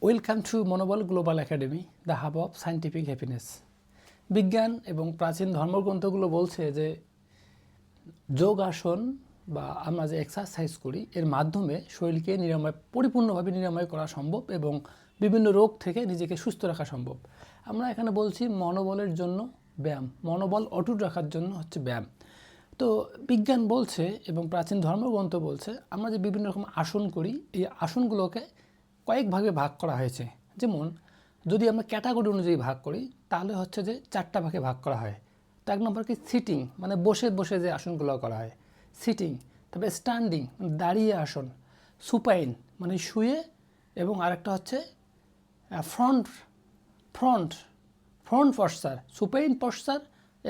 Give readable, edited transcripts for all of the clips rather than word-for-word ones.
Welcome to মনোবল global academy, the hub of scientific happiness. বিজ্ঞান এবং প্রাচীন ধর্মগ্রন্থগুলো বলছে যে যোগ আসন বা আমরা যে এক্সারসাইজ করি এর মাধ্যমে শরীরকে পরিপূর্ণভাবে নিরাময় করা সম্ভব এবং বিভিন্ন রোগ থেকে নিজেকে সুস্থ রাখা সম্ভব। আমরা এখানে বলছি মনোবলের জন্য ব্যায়াম, মনোবল অটুট রাখার জন্য হচ্ছে ব্যায়াম। তো বিজ্ঞান বলছে এবং প্রাচীন ধর্মগ্রন্থ বলছে আমরা যে বিভিন্ন রকম আসন করি, এই আসনগুলোকে কয়েক ভাগে ভাগ করা হয়েছে। যেমন যদি আমরা ক্যাটাগরি অনুযায়ী ভাগ করি তাহলে হচ্ছে যে 4টা ভাগে ভাগ করা হয়। তো 1 নম্বর কি সিটিং, মানে বসে বসে যে আসনগুলো করা হয়, সিটিং। তারপরে স্ট্যান্ডিং, মানে দাঁড়িয়ে আসন। সুপাইন, মানে শুয়ে। এবং আরেকটা হচ্ছে front front front posture, supine posture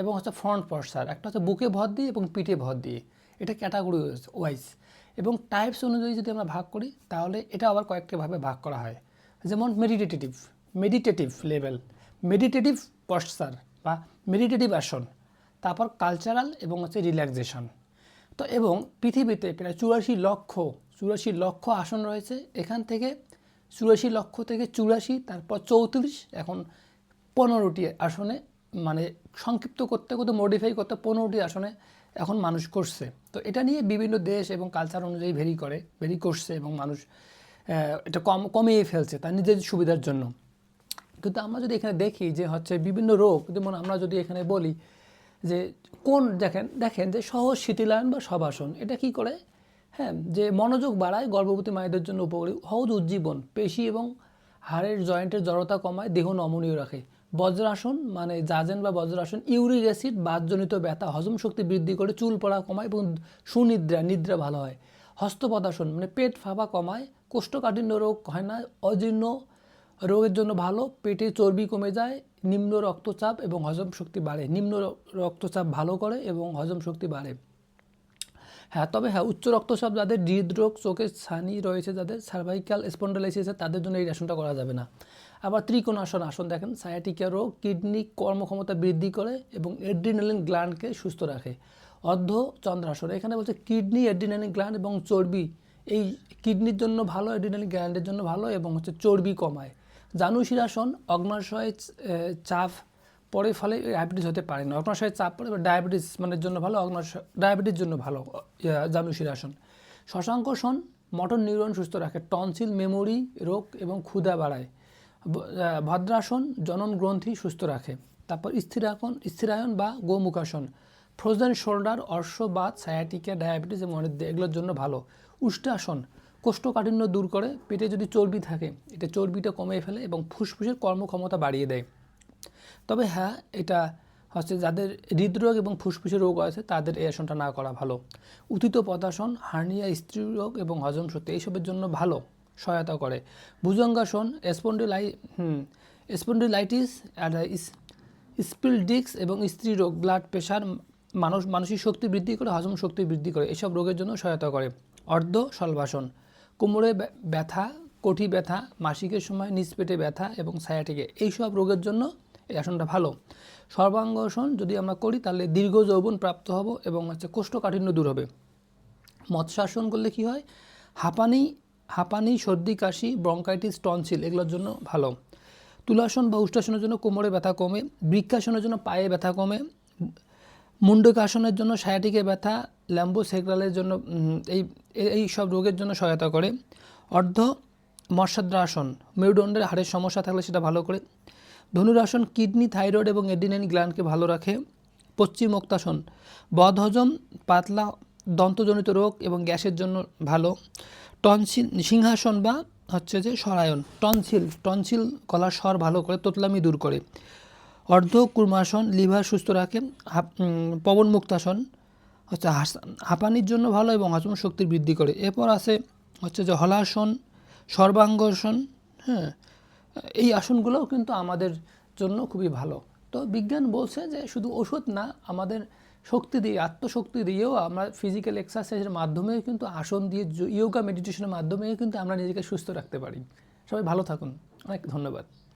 এবং হচ্ছে ফ্রন্ট পশ্চার। একটা হচ্ছে বুকে ভর দিয়ে এবং পিঠে ভর দিয়ে। এটা ক্যাটাগরি ওয়াইজ। এবং টাইপস অনুযায়ী যদি আমরা ভাগ করি তাহলে এটা আবার কয়েকটা ভাবে ভাগ করা হয়। যেমন মেডিটেটিভ লেভেল, মেডিটেটিভ পশ্চার বা মেডিটেটিভ আসন। তারপর কালচারাল এবং হচ্ছে রিল্যাক্সেশন। তো এবং পৃথিবীতে প্রায় 84 লক্ষ আসন রয়েছে। এখান থেকে 84 লক্ষ থেকে 84, তারপর 34, এখন 15টি আসনে, মানে সংক্ষিপ্ত করতে করতে মডিফাই করতে 15টি আসনে এখন মানুষ করছে। তো এটা নিয়ে বিভিন্ন দেশ এবং কালচার অনুযায়ী ভেরি করছে এবং মানুষ এটা কমিয়ে ফেলছে তার নিজের সুবিধার জন্য। কিন্তু আমরা যদি এখানে দেখি যে হচ্ছে বিভিন্ন রোগ, যেমন আমরা যদি এখানে বলি যে কোন দেখেন যে সহজ শিথিলায়ন বা শবাসন, এটা কি করে? হ্যাঁ, যে মনোযোগ বাড়ায়, গর্ভবতী মায়েদের জন্য উপকারী। সহজ উজ্জীবন, পেশি এবং হাড়ের জয়েন্টের জড়তা কমায়, দেহ নমনীয় রাখে। বজ্রাসন মানে জাজেন বা বজ্রাসন ইউরিক অ্যাসিড বাতজনিত ব্যথা, হজম শক্তি বৃদ্ধি করে, চুল পড়া কমায় এবং নিদ্রা ভালো হয়। হস্তপদাসন মানে পেট ফাঁপা কমায়, কোষ্ঠকাঠিন্য রোগ হয় না, অজীর্ণ রোগের জন্য ভালো, পেটে চর্বি কমে যায়, নিম্ন রক্তচাপ এবং হজম শক্তি বাড়ে। নিম্ন রক্তচাপ ভালো করে এবং হজম শক্তি বাড়ে। তবে উচ্চ রক্তচাপ যাদের, হৃদরোগ, চোখের ছানি রয়েছে যাদের, সার্ভাইকাল স্পন্ডালাইসিস, তাদের জন্য এই আসনটা করা যাবে না। আবার ত্রিকোণাসন দেখেন সায়াটিকা রোগ, কিডনি কর্মক্ষমতা বৃদ্ধি করে এবং অ্যাড্রিনালিন গ্ল্যান্ডকে সুস্থ রাখে। অর্ধ চন্দ্রাসন, এখানে বলছে কিডনি, অ্যাড্রিনালিন গ্ল্যান্ড এবং চর্বি, এই কিডনির জন্য ভালো, অ্যাড্রিনালিন গ্ল্যান্ডের জন্য ভালো এবং হচ্ছে চর্বি কমায়। জানুশিরাসন, অগ্নাশয়ে চাপ পরে ফলে ডায়াবেটিস হতে পারে না। অগ্নাশয়ে চাপ পড়ে ডায়াবেটিস মানে জন্য ভালো, ডায়াবেটিস জন্য ভালো জানুশিরাসন। শশাঙ্কসন মোটর নিউরন সুস্থ রাখে, টনসিল, মেমোরি রোগ এবং ক্ষুধা বাড়ায়। ভদ্রাসন জনন গ্রন্থি সুস্থ রাখে। তারপর স্থিরায়ন বা গোমুখাসন, ফ্রোজেন শোল্ডার, অর্শবাত, সায়াটিকা, ডায়াবেটিস এবং এগুলোর জন্য ভালো। উষ্ট্রাসন কোষ্ঠকাঠিন্য দূর করে, পেটে যদি চর্বি থাকে এটা চর্বিটা কমিয়ে ফেলে এবং ফুসফুসের কর্মক্ষমতা বাড়িয়ে দেয়। তবে এটা হচ্ছে যাদের হৃদরোগ এবং ফুসফুসের রোগ আছে তাদের এই আসনটা না করা ভালো। উত্থিত পদাসন হার্নিয়া, স্ত্রীরোগ এবং হজম শক্তি এইসবের জন্য ভালো, সহায়তা করে। ভুজঙ্গাসন স্পন্ডিলাইটিস, স্পিলডিক্স এবং স্ত্রীরোগ, ব্লাড প্রেশার, মানসিক শক্তি বৃদ্ধি করে, হজম শক্তি বৃদ্ধি করে, এসব রোগের জন্য সহায়তা করে। অর্ধ শলভাসন কোমরে ব্যথা, কটি ব্যথা, মাসিকের সময় নিচ পেটে ব্যথা এবং সায়াটিকা, এইসব রোগের জন্য এই আসনটা ভালো। সর্বাঙ্গাসন যদি আমরা করি তাহলে দীর্ঘ যৌবন প্রাপ্ত হব এবং হচ্ছে কোষ্ঠকাঠিন্য দূর হবে। মৎস্যাসন করলে কি হয়? হাঁপানি, সর্দি, কাশি, ব্রঙ্কাইটিস, টনসিল এগুলোর জন্য ভালো। তুলাসন বা উষ্ট্রাসনের জন্য কোমরে ব্যথা কমে। বৃক্ষাসনের জন্য পায়ে ব্যথা কমে। মুন্ডকাসনের জন্য সায়াটিকে ব্যথা, ল্যাম্বোসেক্রালের জন্য এই সব রোগের জন্য সহায়তা করে। অর্ধ মৎস্যাদ্রাসন মেরুদণ্ডের হাড়ের সমস্যা থাকলে সেটা ভালো করে। ধনুরাসন কিডনি, থাইরয়েড এবং অ্যাড্রিনালিন গ্ল্যান্ডকে ভালো রাখে। পশ্চিমোক্তাসন বদহজম, পাতলা দন্তজনিত রোগ এবং গ্যাসের জন্য ভালো। সিংহাসন বা হচ্ছে যে সরায়ন, টনসিল গলার স্বর ভালো করে, তোতলামি দূর করে। অর্ধ কুর্মাসন লিভার সুস্থ রাখে। পবন মুক্তাসন হচ্ছে হাঁপানির জন্য ভালো এবং হজম শক্তি বৃদ্ধি করে। এরপর আছে হচ্ছে যে হলাসন, সর্বাঙ্গাসন। এই আসনগুলোও কিন্তু আমাদের জন্য খুবই ভালো। তো বিজ্ঞান বলছে যে শুধু ওষুধ না, আমাদের শক্তি দিয়ে, আত্মশক্তি দিয়েও আমরা ফিজিক্যাল এক্সারসাইজের মাধ্যমেও কিন্তু, আসন দিয়ে, ইয়োগা মেডিটেশনের মাধ্যমেও কিন্তু আমরা নিজেকে সুস্থ রাখতে পারি। সবাই ভালো থাকুন, অনেক ধন্যবাদ।